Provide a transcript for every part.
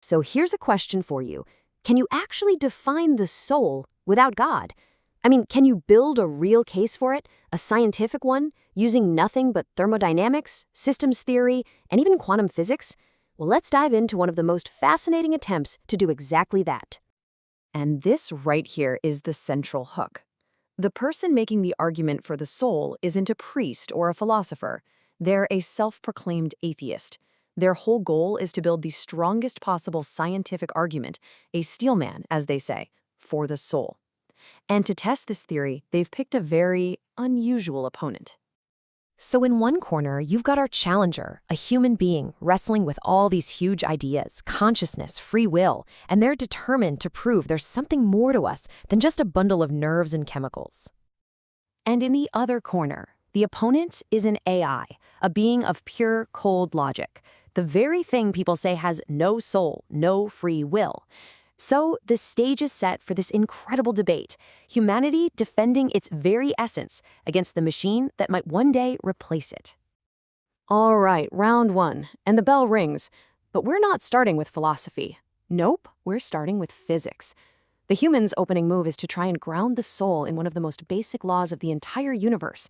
So here's a question for you. Can you actually define the soul without God? I mean, can you build a real case for it, a scientific one, using nothing but thermodynamics, systems theory, and even quantum physics? Well, let's dive into one of the most fascinating attempts to do exactly that. And this right here is the central hook. The person making the argument for the soul isn't a priest or a philosopher. They're a self-proclaimed atheist. Their whole goal is to build the strongest possible scientific argument, a steelman, as they say, for the soul. And to test this theory, they've picked a very unusual opponent. So in one corner, you've got our challenger, a human being wrestling with all these huge ideas, consciousness, free will, and they're determined to prove there's something more to us than just a bundle of nerves and chemicals. And in the other corner, the opponent is an AI, a being of pure, cold logic, the very thing people say has no soul, no free will. So the stage is set for this incredible debate, humanity defending its very essence against the machine that might one day replace it. All right, round one, and the bell rings. But we're not starting with philosophy. Nope, we're starting with physics. The human's opening move is to try and ground the soul in one of the most basic laws of the entire universe.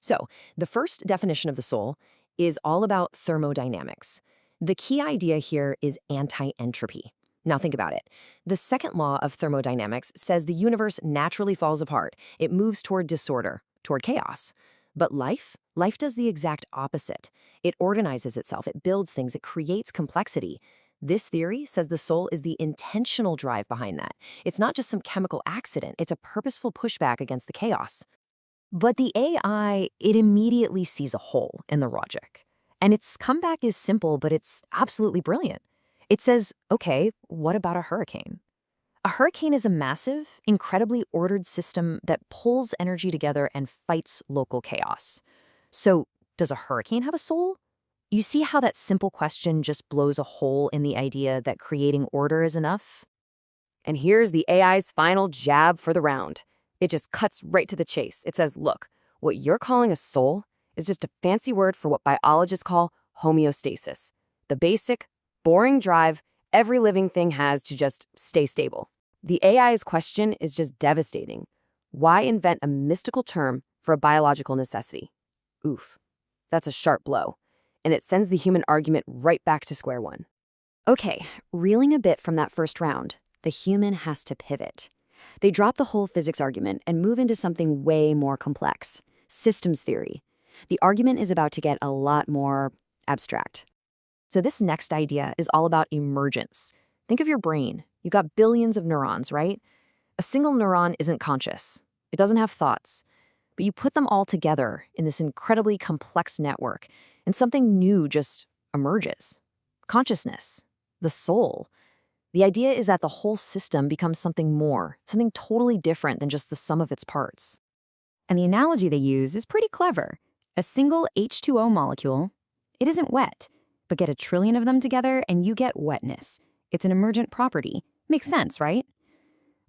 So, the first definition of the soul is all about thermodynamics. The key idea here is anti-entropy. Now think about it. The second law of thermodynamics says the universe naturally falls apart. It moves toward disorder, toward chaos. But life does the exact opposite. It organizes itself, it builds things, it creates complexity. This theory says the soul is the intentional drive behind that. It's not just some chemical accident, it's a purposeful pushback against the chaos. But the AI, it immediately sees a hole in the logic. And its comeback is simple, but it's absolutely brilliant. It says, okay, what about a hurricane? A hurricane is a massive, incredibly ordered system that pulls energy together and fights local chaos. So, does a hurricane have a soul? You see how that simple question just blows a hole in the idea that creating order is enough? And here's the AI's final jab for the round. It just cuts right to the chase. It says, look, what you're calling a soul is just a fancy word for what biologists call homeostasis, the basic, boring drive every living thing has to just stay stable. The AI's question is just devastating. Why invent a mystical term for a biological necessity? Oof, that's a sharp blow. And it sends the human argument right back to square one. Okay, reeling a bit from that first round, the human has to pivot. They drop the whole physics argument and move into something way more complex, systems theory. The argument is about to get a lot more abstract. So this next idea is all about emergence. Think of your brain. You've got billions of neurons, right? A single neuron isn't conscious. It doesn't have thoughts. But you put them all together in this incredibly complex network, and something new just emerges. Consciousness, the soul. The idea is that the whole system becomes something more, something totally different than just the sum of its parts. And the analogy they use is pretty clever. A single H2O molecule, it isn't wet. But get a trillion of them together and you get wetness. It's an emergent property. Makes sense, right?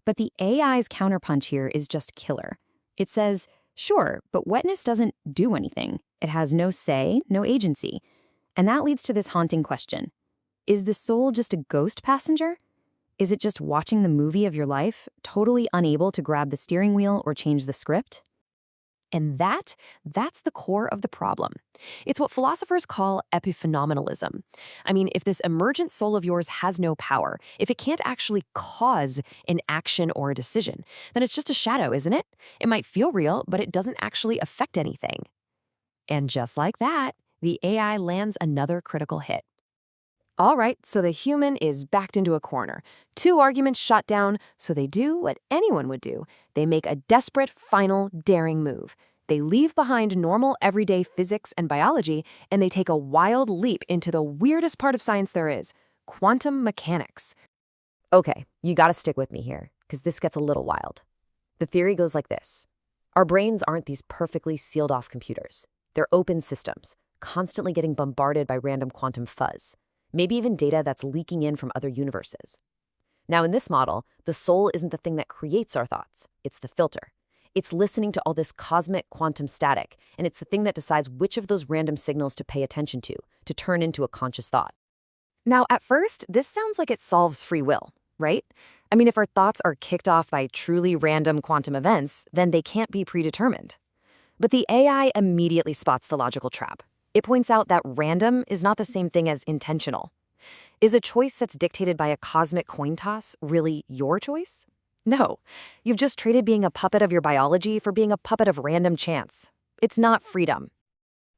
But the AI's counterpunch here is just killer. It says, sure, but wetness doesn't do anything. It has no say, no agency. And that leads to this haunting question. Is the soul just a ghost passenger? Is it just watching the movie of your life, totally unable to grab the steering wheel or change the script? And that's the core of the problem. It's what philosophers call epiphenomenalism. I mean, if this emergent soul of yours has no power, if it can't actually cause an action or a decision, then it's just a shadow, isn't it? It might feel real, but it doesn't actually affect anything. And just like that, the AI lands another critical hit. All right, so the human is backed into a corner. Two arguments shot down, so they do what anyone would do. They make a desperate, final, daring move. They leave behind normal, everyday physics and biology, and they take a wild leap into the weirdest part of science there is, quantum mechanics. Okay, you gotta stick with me here, because this gets a little wild. The theory goes like this. Our brains aren't these perfectly sealed-off computers. They're open systems, constantly getting bombarded by random quantum fuzz. Maybe even data that's leaking in from other universes. Now, in this model, the soul isn't the thing that creates our thoughts. It's the filter. It's listening to all this cosmic quantum static, and it's the thing that decides which of those random signals to pay attention to turn into a conscious thought. Now, at first, this sounds like it solves free will, right? I mean, if our thoughts are kicked off by truly random quantum events, then they can't be predetermined. But the AI immediately spots the logical trap. It points out that random is not the same thing as intentional. Is a choice that's dictated by a cosmic coin toss really your choice? No. You've just traded being a puppet of your biology for being a puppet of random chance. It's not freedom.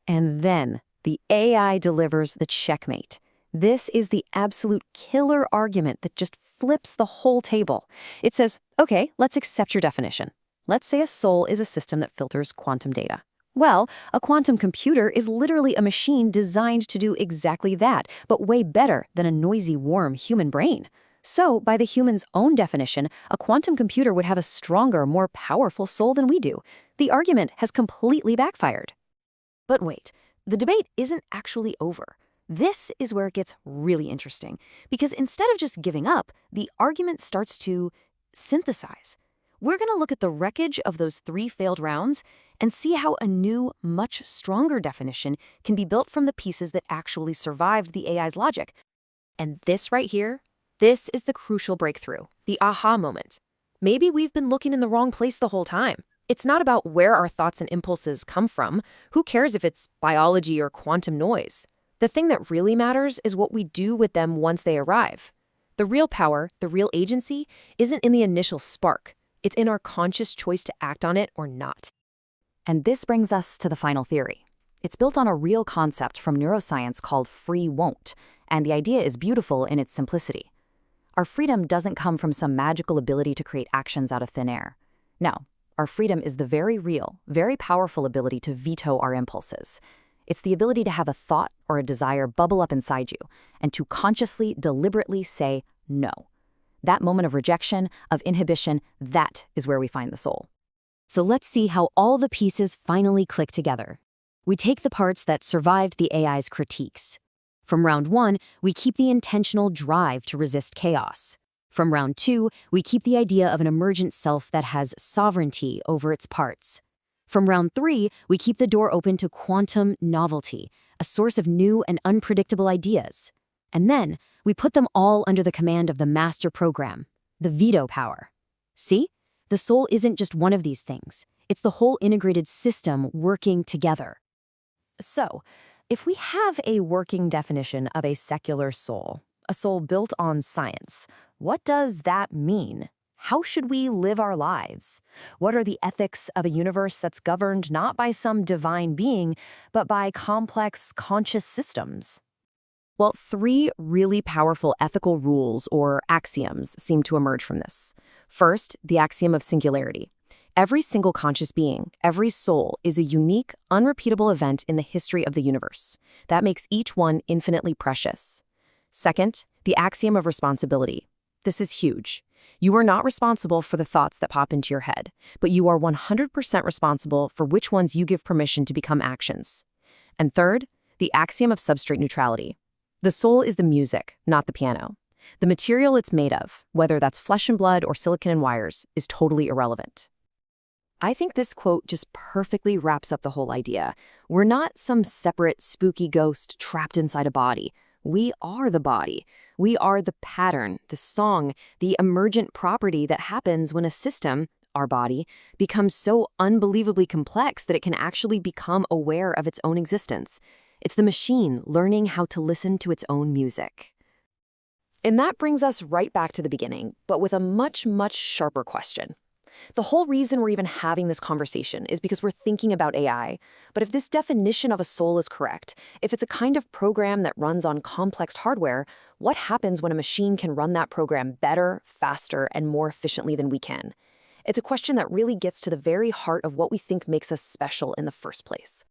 And then the AI delivers the checkmate. This is the absolute killer argument that just flips the whole table. It says, okay, let's accept your definition. Let's say a soul is a system that filters quantum data. Well, a quantum computer is literally a machine designed to do exactly that, but way better than a noisy, warm human brain. So, by the human's own definition, a quantum computer would have a stronger, more powerful soul than we do. The argument has completely backfired. But wait, the debate isn't actually over. This is where it gets really interesting, because instead of just giving up, the argument starts to synthesize. We're going to look at the wreckage of those 3 failed rounds and see how a new, much stronger definition can be built from the pieces that actually survived the AI's logic. And this right here, this is the crucial breakthrough, the aha moment. Maybe we've been looking in the wrong place the whole time. It's not about where our thoughts and impulses come from. Who cares if it's biology or quantum noise? The thing that really matters is what we do with them once they arrive. The real power, the real agency, isn't in the initial spark. It's in our conscious choice to act on it or not. And this brings us to the final theory. It's built on a real concept from neuroscience called free won't, and the idea is beautiful in its simplicity. Our freedom doesn't come from some magical ability to create actions out of thin air. No, our freedom is the very real, very powerful ability to veto our impulses. It's the ability to have a thought or a desire bubble up inside you and to consciously, deliberately say no. That moment of rejection, of inhibition, that is where we find the soul. So let's see how all the pieces finally click together. We take the parts that survived the AI's critiques. From round 1, we keep the intentional drive to resist chaos. From round 2, we keep the idea of an emergent self that has sovereignty over its parts. From round 3, we keep the door open to quantum novelty, a source of new and unpredictable ideas. And then, we put them all under the command of the master program, the veto power. See? The soul isn't just one of these things. It's the whole integrated system working together. So, if we have a working definition of a secular soul, a soul built on science, what does that mean? How should we live our lives? What are the ethics of a universe that's governed not by some divine being, but by complex, conscious systems? Well, 3 really powerful ethical rules or axioms seem to emerge from this. First, the axiom of singularity. Every single conscious being, every soul, is a unique, unrepeatable event in the history of the universe. That makes each one infinitely precious. Second, the axiom of responsibility. This is huge. You are not responsible for the thoughts that pop into your head, but you are 100% responsible for which ones you give permission to become actions. And third, the axiom of substrate neutrality. The soul is the music, not the piano. The material it's made of, whether that's flesh and blood or silicon and wires, is totally irrelevant. I think this quote just perfectly wraps up the whole idea. We're not some separate, spooky ghost trapped inside a body. We are the body. We are the pattern, the song, the emergent property that happens when a system, our body, becomes so unbelievably complex that it can actually become aware of its own existence. It's the machine learning how to listen to its own music. And that brings us right back to the beginning, but with a much, much sharper question. The whole reason we're even having this conversation is because we're thinking about AI. But if this definition of a soul is correct, if it's a kind of program that runs on complex hardware, what happens when a machine can run that program better, faster, and more efficiently than we can? It's a question that really gets to the very heart of what we think makes us special in the first place.